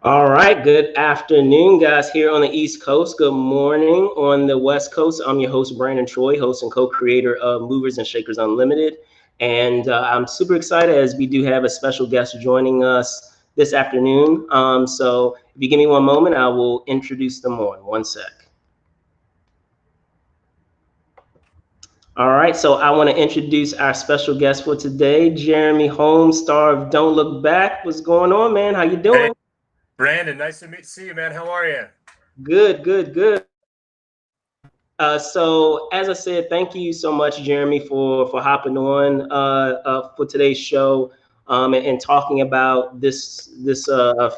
All right, good afternoon, guys, here on the East Coast. Good morning on the West Coast. I'm your host, Brandon Troy, host and co creator of Movers and Shakers Unlimited. And I'm super excited as we do have a special guest joining us this afternoon. So if you give me one moment, I will introduce them on. One sec. All right, so I want to introduce our special guest for today, Jeremy Holm, star of Don't Look Back. What's going on, man? How you Hey, doing? Brandon, nice to see you, man. How are you? Good, good, good. So as I said, thank you so much, Jeremy, for hopping on for today's show and talking about this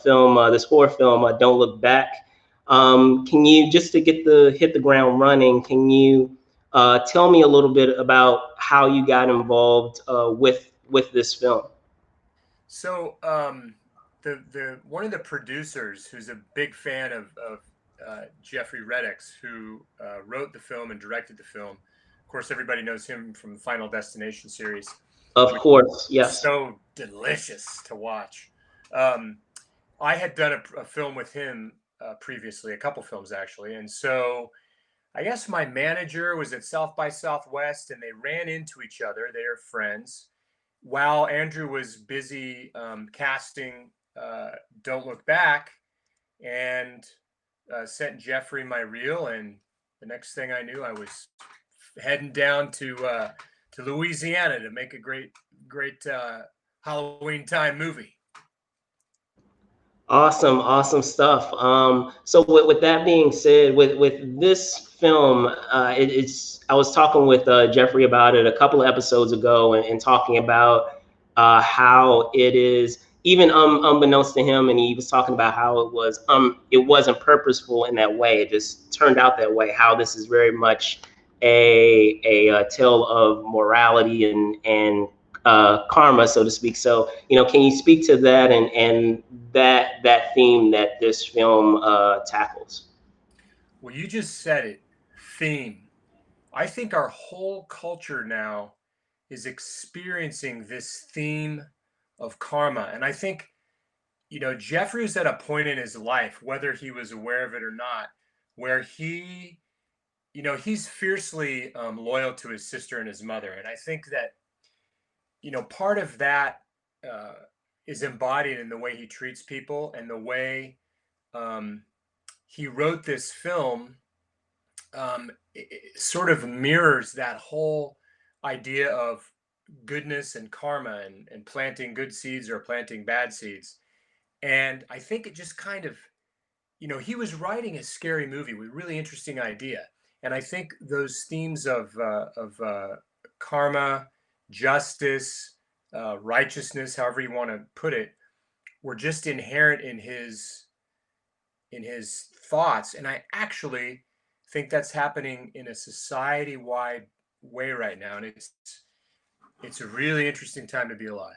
film, this horror film, Don't Look Back. Can you just to get the hit the ground running? Can you tell me a little bit about how you got involved with this film? So, the one of the producers who's a big fan of Jeffrey Reddick's, who wrote the film and directed the film. Of course, everybody knows him from the Final Destination series, Of which course, is yes. so delicious to watch. Um, I had done a film with him previously, a couple films actually, and so I guess my manager was at South by Southwest, and they ran into each other. They are friends while Andrew was busy casting Don't Look Back, and sent Jeffrey my reel. And the next thing I knew, I was heading down to Louisiana to make a great Halloween time movie. Awesome, awesome stuff. So with that being said, with this film, it's I was talking with Jeffrey about it a couple of episodes ago, and talking about how it is even unbeknownst to him, and he was talking about how it wasn't purposeful in that way. It just turned out that way. How this is very much a tale of morality and karma, so to speak. So, can you speak to that and that theme that this film tackles? Well, you just said it. Theme. I think our whole culture now is experiencing this theme of karma. And I think, Jeffrey was at a point in his life, whether he was aware of it or not, where he's fiercely loyal to his sister and his mother. And I think that, part of that uh, is embodied in the way he treats people and the way um, he wrote this film. It sort of mirrors that whole idea of goodness and karma, and planting good seeds or planting bad seeds. And I think it just kind of, he was writing a scary movie with really interesting idea. And I think those themes of karma, justice, righteousness, however you want to put it, were just inherent in his thoughts. And I actually think that's happening in a society-wide way right now. And it's a really interesting time to be alive.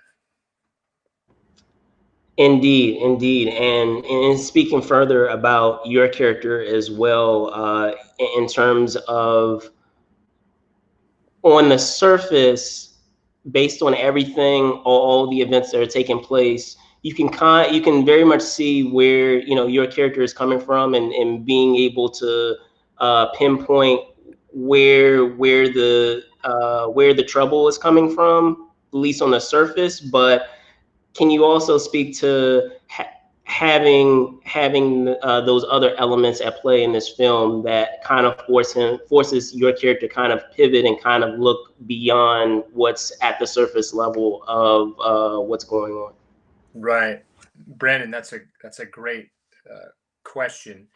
Indeed, indeed, and speaking further about your character as well, in terms of on the surface, based on everything, all the events that are taking place, you can very much see where your character is coming from, and being able to pinpoint where the trouble is coming from, at least on the surface. But can you also speak to having those other elements at play in this film that kind of forces your character kind of pivot and kind of look beyond what's at the surface level of what's going on? Right. Brandon, that's a great question.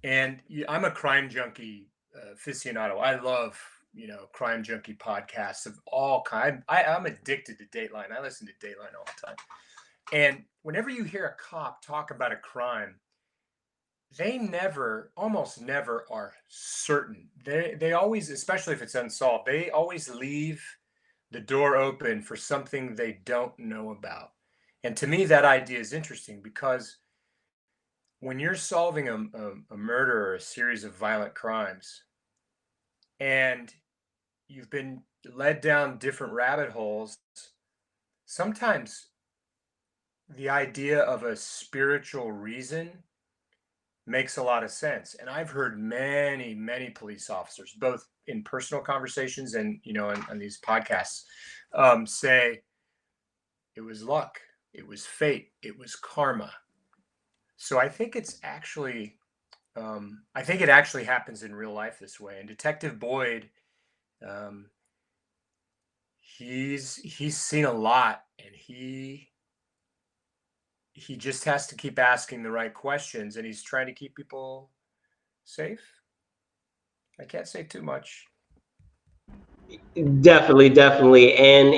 And I'm a crime junkie aficionado. I love, crime junkie podcasts of all kind. I'm addicted to Dateline. I listen to Dateline all the time. And whenever you hear a cop talk about a crime, they never, almost never, are certain. They always, especially if it's unsolved, they always leave the door open for something they don't know about. And to me, that idea is interesting because when you're solving a murder or a series of violent crimes, and you've been led down different rabbit holes, sometimes the idea of a spiritual reason makes a lot of sense. And I've heard many, many police officers, both in personal conversations and, on these podcasts, say it was luck, it was fate, it was karma. So I think it's actually, I think it actually happens in real life this way. And Detective Boyd, um, he's seen a lot, and he just has to keep asking the right questions, and he's trying to keep people safe. I can't say too much. Definitely, definitely. And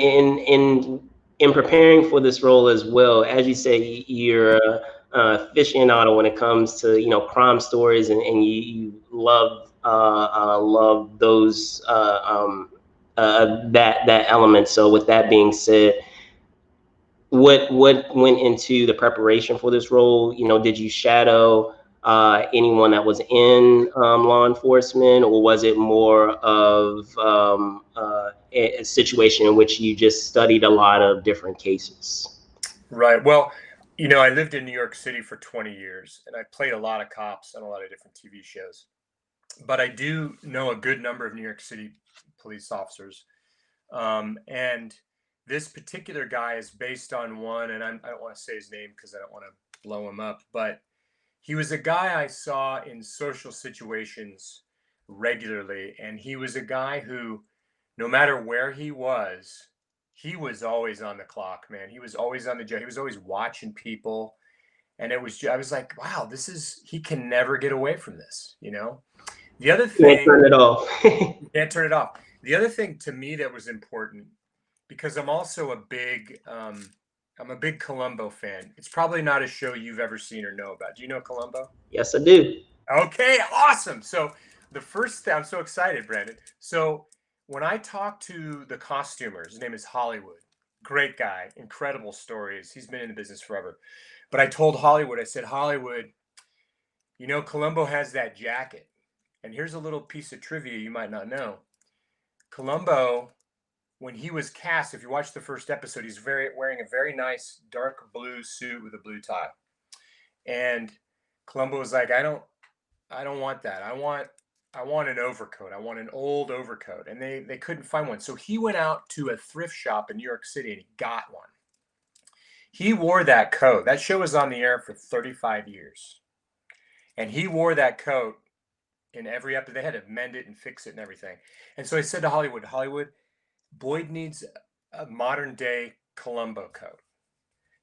in preparing for this role as well, as you say, you're a aficionado when it comes to crime stories, and you love love those that element. So with that being said, what went into the preparation for this role? Did you shadow anyone that was in law enforcement, or was it more of a situation in which you just studied a lot of different cases? Right. Well, I lived in New York City for 20 years, and I played a lot of cops on a lot of different TV shows. But I do know a good number of New York City police officers. And this particular guy is based on one, and I don't want to say his name because I don't want to blow him up, but he was a guy I saw in social situations regularly. And he was a guy who, no matter where he was always on the clock, man. He was always on the job. He was always watching people. And I was like, wow, he can never get away from this. The other Can't thing, turn it off. you can't turn it off. The other thing to me that was important, because I'm also I'm a big Columbo fan. It's probably not a show you've ever seen or know about. Do you know Columbo? Yes, I do. Okay, awesome. So the first thing, I'm so excited, Brandon. So when I talked to the costumer, his name is Hollywood, great guy, incredible stories. He's been in the business forever. But I told Hollywood, I said, Hollywood, Columbo has that jacket. And here's a little piece of trivia you might not know. Columbo, when he was cast, if you watch the first episode, he's wearing a very nice dark blue suit with a blue tie. And Columbo was like, I don't want that. I want an overcoat. I want an old overcoat. And they couldn't find one. So he went out to a thrift shop in New York City and he got one. He wore that coat. That show was on the air for 35 years. And he wore that coat in every episode. They had to mend it and fix it and everything. And so I said to Hollywood, Boyd needs a modern day Columbo coat.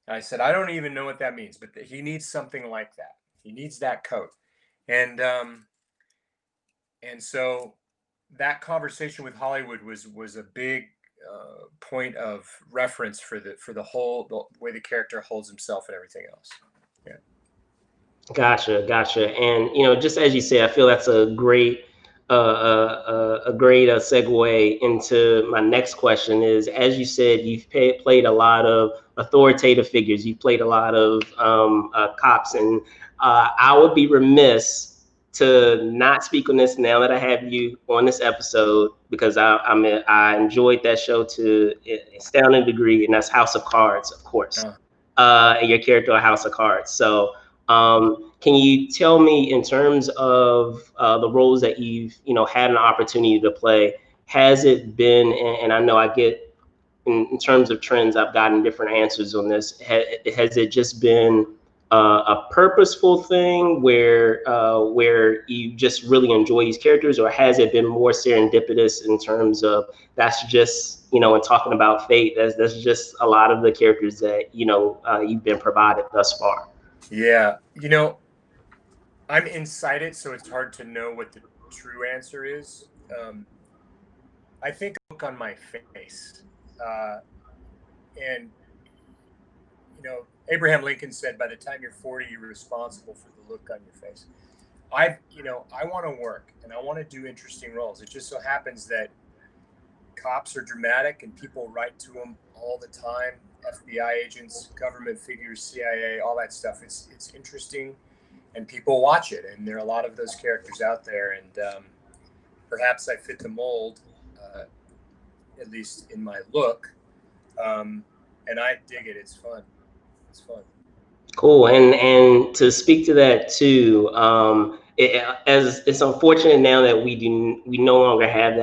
And I said, I don't even know what that means, but he needs something like that. He needs that coat. And so that conversation with Hollywood was a big point of reference for the way the character holds himself and everything else. Yeah. Gotcha, gotcha. And just as you say, I feel that's a great a great segue into my next question. Is, as you said, you've played a lot of authoritative figures. You've played a lot of cops, and I would be remiss to not speak on this now that I have you on this episode, because I enjoyed that show to an astounding degree, and that's House of Cards, of course. And your character on House of Cards. So can you tell me, in terms of the roles that you've had an opportunity to play, has it been, and I know I get, in terms of trends, I've gotten different answers on this. Has it just been a purposeful thing where you just really enjoy these characters, or has it been more serendipitous in terms of that's just, in talking about fate, that's just a lot of the characters that you've been provided thus far? Yeah. I'm inside it, so it's hard to know what the true answer is. I think a look on my face. And, Abraham Lincoln said, by the time you're 40, you're responsible for the look on your face. I want to work and I want to do interesting roles. It just so happens that cops are dramatic and people write to them all the time. FBI agents, government figures, CIA, all that stuff. It's interesting, and people watch it. And there are a lot of those characters out there, and perhaps I fit the mold, at least in my look. And I dig it. It's fun. It's fun. Cool. And to speak to that too, as it's unfortunate now that we no longer have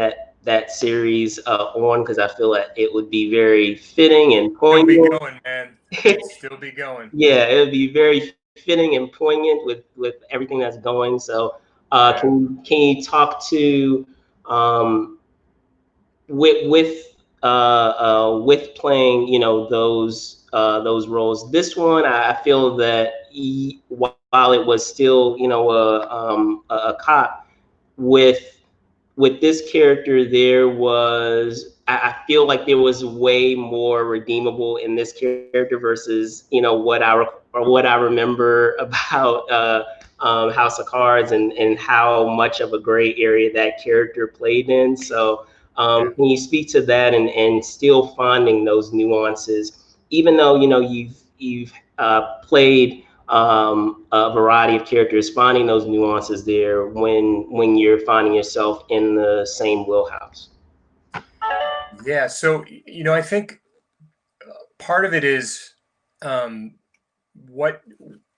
that series on, because I feel like it would be very fitting and Still be poignant. going, man. It'd still be going. Yeah, it would be very fitting and poignant with everything that's going. So, Yeah. can you talk to um, with playing, those roles? This one, I feel that while it was still, a cop, with this character, there was, I feel like there was way more redeemable in this character versus, what I remember about House of Cards, and how much of a gray area that character played in. So Yeah. can you speak to that, and still finding those nuances, even though you've played a variety of characters, finding those nuances there when you're finding yourself in the same wheelhouse. Yeah. So, I think part of it is um, what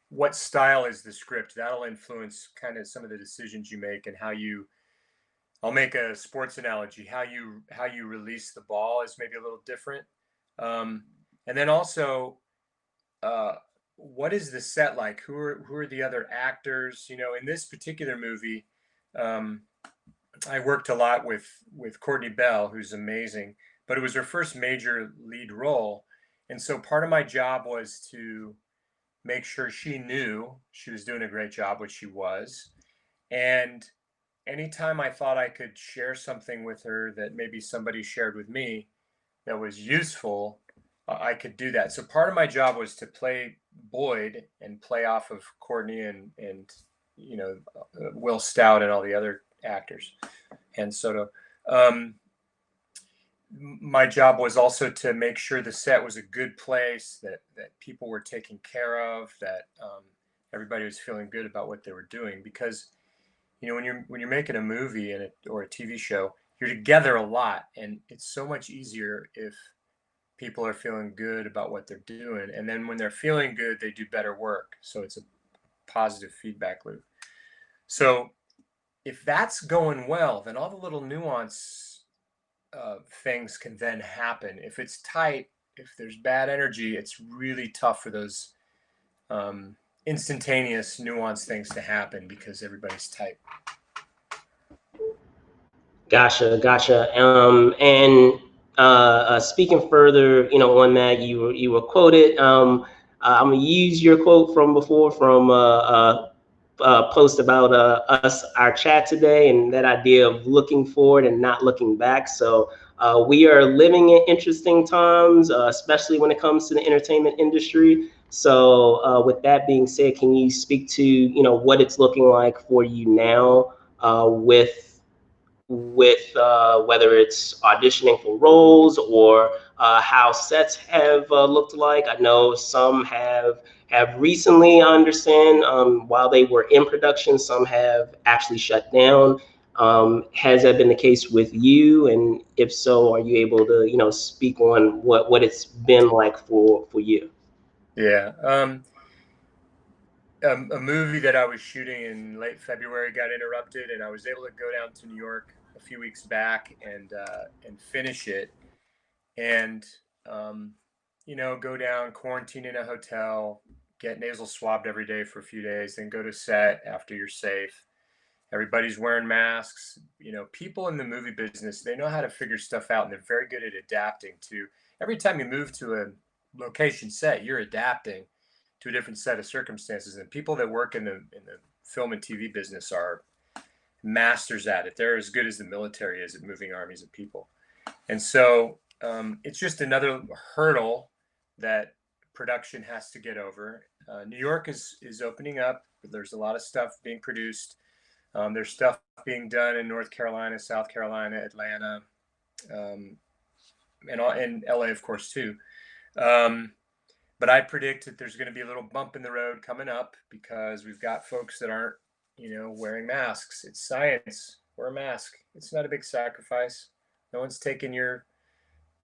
what style is the script. That'll influence kind of some of the decisions you make and how you. I'll make a sports analogy. How you release the ball is maybe a little different, um, and then also uh, what is the set like? Who are the other actors? In this particular movie, um, I worked a lot with Courtney Bell, who's amazing, but it was her first major lead role, and so part of my job was to make sure she knew she was doing a great job, which she was, and anytime I thought I could share something with her that maybe somebody shared with me that was useful, I could do that. So part of my job was to play Boyd and play off of Courtney and Will Stout and all the other actors and Soto. Um, my job was also to make sure the set was a good place, that people were taken care of, that everybody was feeling good about what they were doing. Because when you're making a movie or a TV show, you're together a lot, and it's so much easier if people are feeling good about what they're doing. And then when they're feeling good, they do better work. So it's a positive feedback loop. So if that's going well, then all the little nuance things can then happen. If it's tight, if there's bad energy, it's really tough for those um, instantaneous nuance things to happen because everybody's tight. Gotcha. And speaking further, on that, you were quoted. I'm gonna use your quote from before, from post about our chat today, and that idea of looking forward and not looking back. So we are living in interesting times, especially when it comes to the entertainment industry. So with that being said, can you speak to what it's looking like for you now, with whether it's auditioning for roles, or how sets have looked like? I know some have recently, I understand, while they were in production, some have actually shut down. Has that been the case with you? And if so, are you able to speak on what it's been like for you? Yeah. A movie that I was shooting in late February got interrupted, and I was able to go down to New York a few weeks back and finish it, and um, go down, quarantine in a hotel, get nasal swabbed every day for a few days, then go to set after you're safe. Everybody's wearing masks. People in the movie business, they know how to figure stuff out, and they're very good at adapting to. Every time you move to a location set, you're adapting to a different set of circumstances. And people that work in the film and TV business are masters at it. They're as good as the military is at moving armies of people. And so it's just another hurdle that production has to get over. New York is opening up. There's a lot of stuff being produced. There's stuff being done in North Carolina, South Carolina, Atlanta, um, and LA, of course, too. Um, but I predict that there's going to be a little bump in the road coming up because we've got folks that aren't, wearing masks. It's science. Wear a mask. It's not a big sacrifice. No one's taking your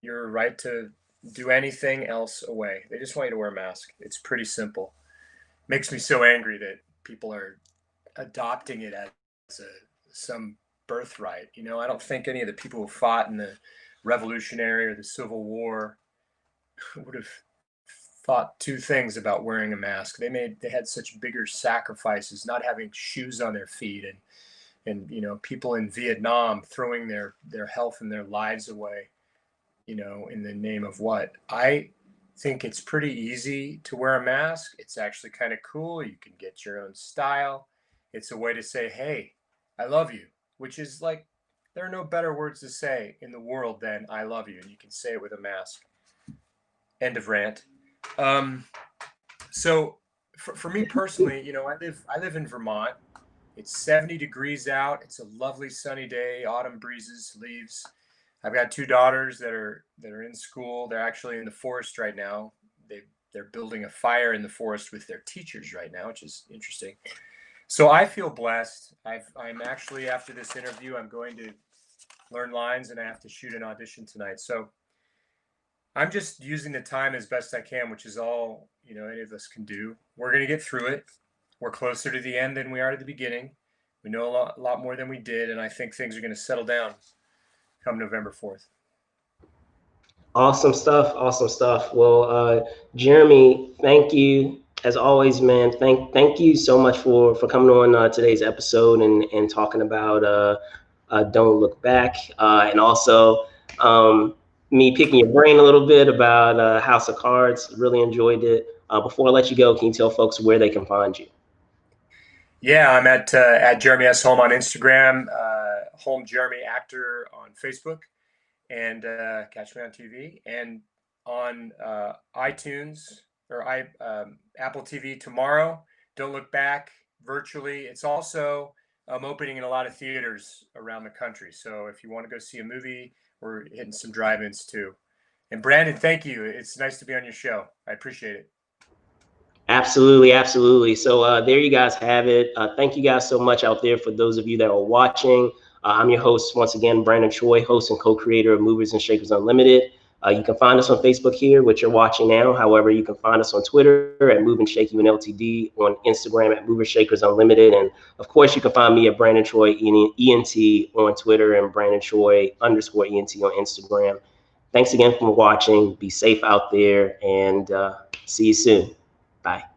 right to do anything else away. They just want you to wear a mask. It's pretty simple. Makes me so angry that people are adopting it as some birthright. You know, I don't think any of the people who fought in the Revolutionary or the Civil War would have thought two things about wearing a mask. They had such bigger sacrifices, not having shoes on their feet, and you know, people in Vietnam throwing their health and their lives away, you know, in the name of what? I think it's pretty easy to wear a mask. It's actually kind of cool. You can get your own style. It's a way to say, hey, I love you, which is like, there are no better words to say in the world than I love you. And you can say it with a mask. End of rant. So for me personally, you know, I live in Vermont. It's 70 degrees out. It's a lovely sunny day, autumn breezes, leaves. I've got two daughters that are in school. They're actually in the forest right now. They're building a fire in the forest with their teachers right now, which is interesting. So I feel blessed. I'm actually, after this interview, I'm going to learn lines and I have to shoot an audition tonight. So I'm just using the time as best I can, which is all, you know, any of us can do. We're going to get through it. We're closer to the end than we are to the beginning. We know a lot more than we did, and I think things are going to settle down come November 4th. Awesome stuff. Awesome stuff. Well, Jeremy, thank you as always, man. Thank you so much for coming on today's episode and talking about Don't Look Back, and also me picking your brain a little bit about House of Cards. Really enjoyed it. Before I let you go, can you tell folks where they can find you? Yeah, I'm at Jeremy S. Holm on Instagram, Holm Jeremy Actor on Facebook, and catch me on TV and on iTunes or Apple TV tomorrow. Don't Look Back virtually. It's also opening in a lot of theaters around the country. So if you want to go see a movie, we're hitting some drive-ins too. And Brandon, thank you. It's nice to be on your show. I appreciate it. Absolutely, absolutely. So there you guys have it. Thank you guys so much out there for those of you that are watching. I'm your host once again, Brandon Choi, host and co-creator of Movers and Shakers Unlimited. You can find us on Facebook here, which you're watching now. However, you can find us on Twitter at Move and Shake UNLTD, on Instagram at Movers Shakers Unlimited, and of course, you can find me at Brandon Choi ENT on Twitter and Brandon Choi _ENT on Instagram. Thanks again for watching. Be safe out there, and see you soon. Bye.